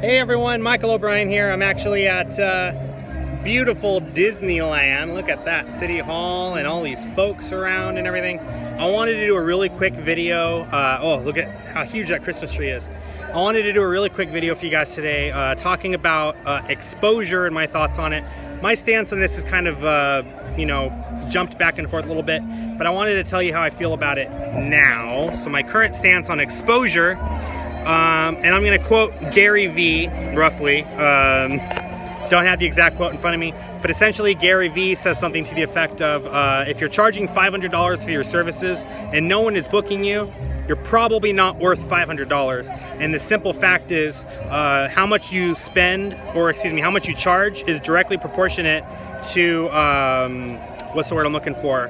Hey everyone, Michael O'Brien here. I'm actually at beautiful Disneyland. Look at that, City Hall and all these folks around and everything. I wanted to do a really quick video. Oh, look at how huge that Christmas tree is. I wanted to do a really quick video for you guys today talking about exposure and my thoughts on it. My stance on this is kind of, jumped back and forth a little bit, but I wanted to tell you how I feel about it now. So my current stance on exposure, and I'm going to quote Gary Vee, roughly. Don't have the exact quote in front of me, but essentially Gary Vee says something to the effect of, if you're charging $500 for your services and no one is booking you, you're probably not worth $500. And the simple fact is, how much you spend, or excuse me, how much you charge is directly proportionate to, what's the word I'm looking for?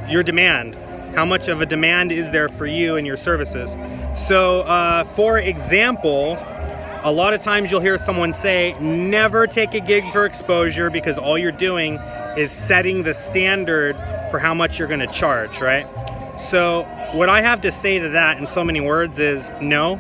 Your demand. How much of a demand is there for you and your services? So, for example, a lot of times you'll hear someone say, never take a gig for exposure because all you're doing is setting the standard for how much you're going to charge, right? So what I have to say to that in so many words is no.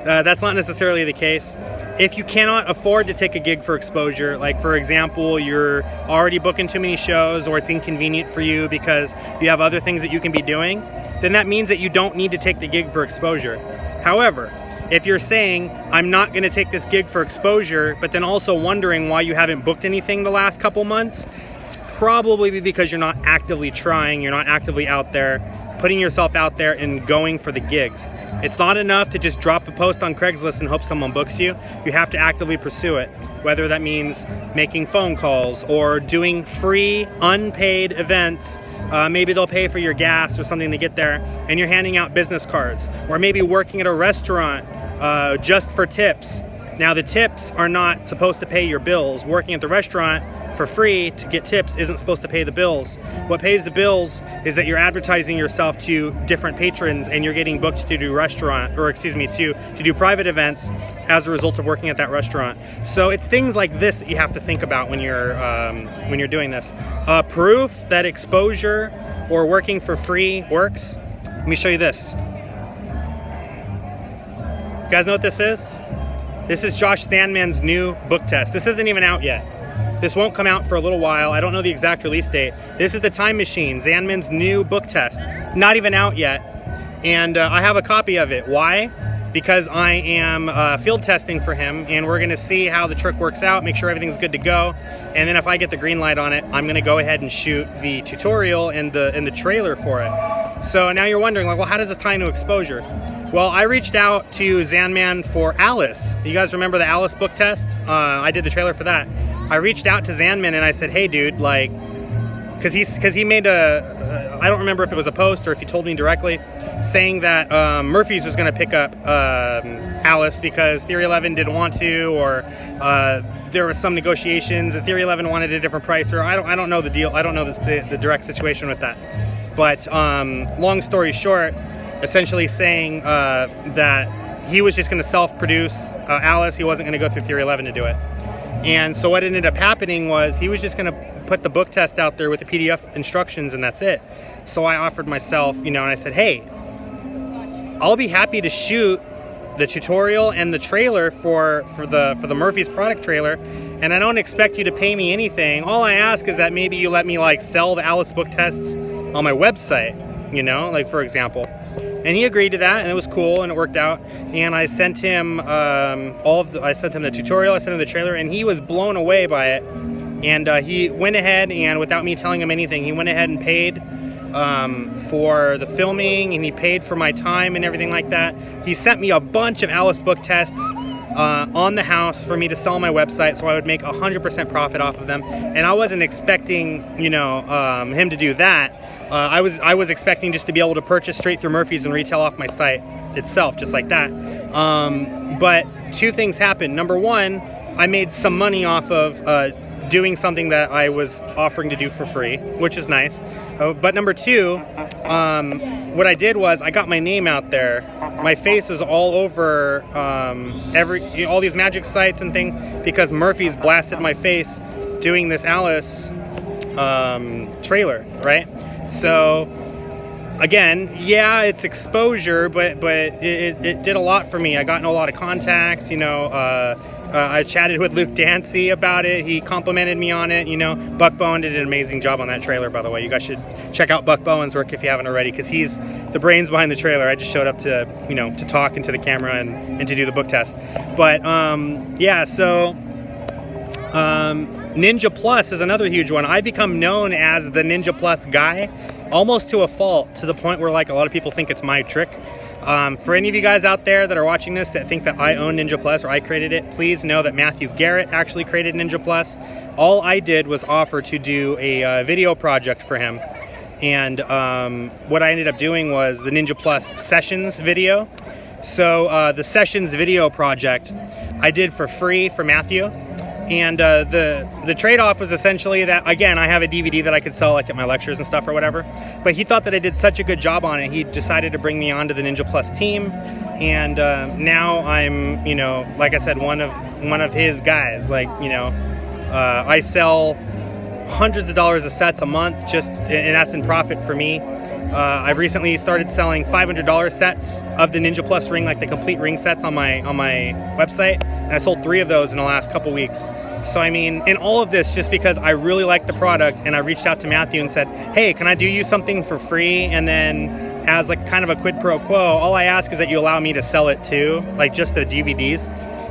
That's not necessarily the case. If you cannot afford to take a gig for exposure, like for example, you're already booking too many shows or it's inconvenient for you because you have other things that you can be doing, then that means that you don't need to take the gig for exposure. However, if you're saying, I'm not going to take this gig for exposure, but then also wondering why you haven't booked anything the last couple months, it's probably because you're not actively trying, you're not actively out there, putting yourself out there and going for the gigs. It's not enough to just drop a post on Craigslist and hope someone books you. You have to actively pursue it, whether that means making phone calls or doing free, unpaid events. Maybe they'll pay for your gas or something to get there, and you're handing out business cards. Or maybe working at a restaurant just for tips. Now the tips are not supposed to pay your bills. Working at the restaurant for free to get tips isn't supposed to pay the bills. What pays the bills is that you're advertising yourself to different patrons and you're getting booked to do to do private events as a result of working at that restaurant. So it's things like this that you have to think about when you're doing this. Proof that exposure or working for free works. Let me show you this. You guys know what this is? This is Josh Sandman's new book test. This isn't even out yet. This won't come out for a little while. I don't know the exact release date. This is The Time Machine, Sandman's new book test. Not even out yet. And I have a copy of it. Why? Because I am field testing for him, and we're gonna see how the trick works out, make sure everything's good to go. And then if I get the green light on it, I'm gonna go ahead and shoot the tutorial and the trailer for it. So now you're wondering, like, well, how does this tie into exposure? Well, I reached out to Sandman for Alice. You guys remember the Alice book test? I did the trailer for that. I reached out to Sandman and I said, hey dude, like, cause he made I don't remember if it was a post or if he told me directly, saying that Murphy's was gonna pick up Alice because Theory 11 didn't want to, or there was some negotiations and Theory 11 wanted a different price, or I don't know the deal. I don't know the direct situation with that. But long story short, essentially saying that he was just gonna self-produce Alice. He wasn't gonna go through Theory 11 to do it. And so what ended up happening was he was just going to put the book test out there with the PDF instructions, and that's it. So I offered myself, and I said, hey, I'll be happy to shoot the tutorial and the trailer for the Murphy's product trailer, and I don't expect you to pay me anything. All I ask is that maybe you let me like sell the Alice book tests on my website, like for example. And he agreed to that, and it was cool, and it worked out. And I sent him I sent him the tutorial, I sent him the trailer, and he was blown away by it. And he went ahead and, without me telling him anything, he went ahead and paid for the filming, and he paid for my time and everything like that. He sent me a bunch of Alice book tests on the house for me to sell on my website, so I would make 100% profit off of them. And I wasn't expecting, him to do that. I was expecting just to be able to purchase straight through Murphy's and retail off my site itself, just like that. But two things happened. Number one, I made some money off of doing something that I was offering to do for free, which is nice. But number two, what I did was I got my name out there. My face is all over all these magic sites and things because Murphy's blasted my face doing this Alice trailer, right? So again, yeah, it's exposure, but it did a lot for me. I got in a lot of contacts, you know. I chatted with Luke Dancy about it. He complimented me on it, you know. Buck Bowen did an amazing job on that trailer, by the way. You guys should check out Buck Bowen's work if you haven't already, because he's the brains behind the trailer. I just showed up to, you know, to talk into the camera and to do the book test. But yeah, so Ninja Plus is another huge one. I become known as the Ninja Plus guy, almost to a fault, to the point where like a lot of people think it's my trick. For any of you guys out there that are watching this that think that I own Ninja Plus or I created it, please know that Matthew Garrett actually created Ninja Plus. All I did was offer to do a video project for him. And what I ended up doing was the Ninja Plus Sessions video. So the Sessions video project I did for free for Matthew. And the trade-off was essentially that, again, I have a DVD that I could sell like at my lectures and stuff or whatever. But he thought that I did such a good job on it, he decided to bring me onto the Ninja Plus team. And now I'm, you know, like I said, one of his guys. Like, you know, I sell hundreds of dollars of sets a month, just, and that's in profit for me. I've recently started selling $500 sets of the Ninja Plus ring, like the complete ring sets on my website, and I sold 3 of those in the last couple weeks. So I mean, in all of this, just because I really like the product, and I reached out to Matthew and said, hey, can I do you something for free? And then as like kind of a quid pro quo, all I ask is that you allow me to sell it too, like just the DVDs.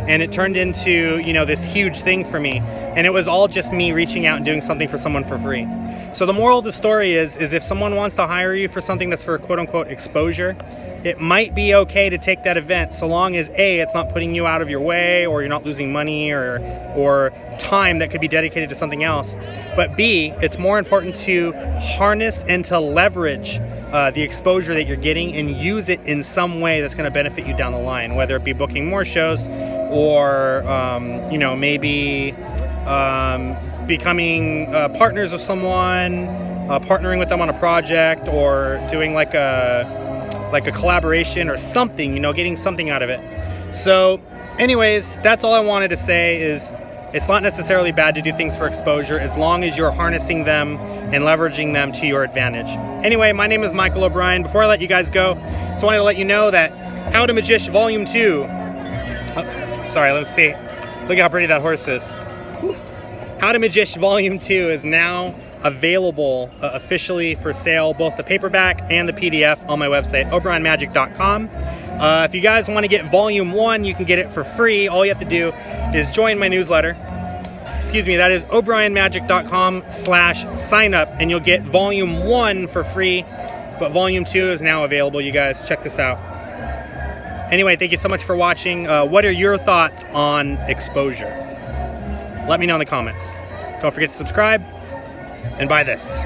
And it turned into, you know, this huge thing for me. And it was all just me reaching out and doing something for someone for free. So the moral of the story is if someone wants to hire you for something that's for quote unquote exposure, it might be okay to take that event so long as A, it's not putting you out of your way, or you're not losing money or time that could be dedicated to something else. But B, it's more important to harness and to leverage the exposure that you're getting and use it in some way that's going to benefit you down the line, whether it be booking more shows or, you know, maybe becoming partners with someone, partnering with them on a project, or doing like a collaboration or something, you know, getting something out of it. So anyways, that's all I wanted to say is it's not necessarily bad to do things for exposure as long as you're harnessing them and leveraging them to your advantage. Anyway, my name is Michael O'Brien. Before I let you guys go, just wanted to let you know that How to Magish Volume 2. Sorry, let's see. Look how pretty that horse is. How to Magish Volume 2 is now available officially for sale, both the paperback and the PDF on my website, obrienmagic.com. If you guys want to get Volume 1, you can get it for free. All you have to do is join my newsletter. Excuse me, that is obrienmagic.com/signup, and you'll get Volume 1 for free, but Volume 2 is now available. You guys check this out. Anyway, thank you so much for watching. What are your thoughts on exposure? Let me know in the comments. Don't forget to subscribe and buy this.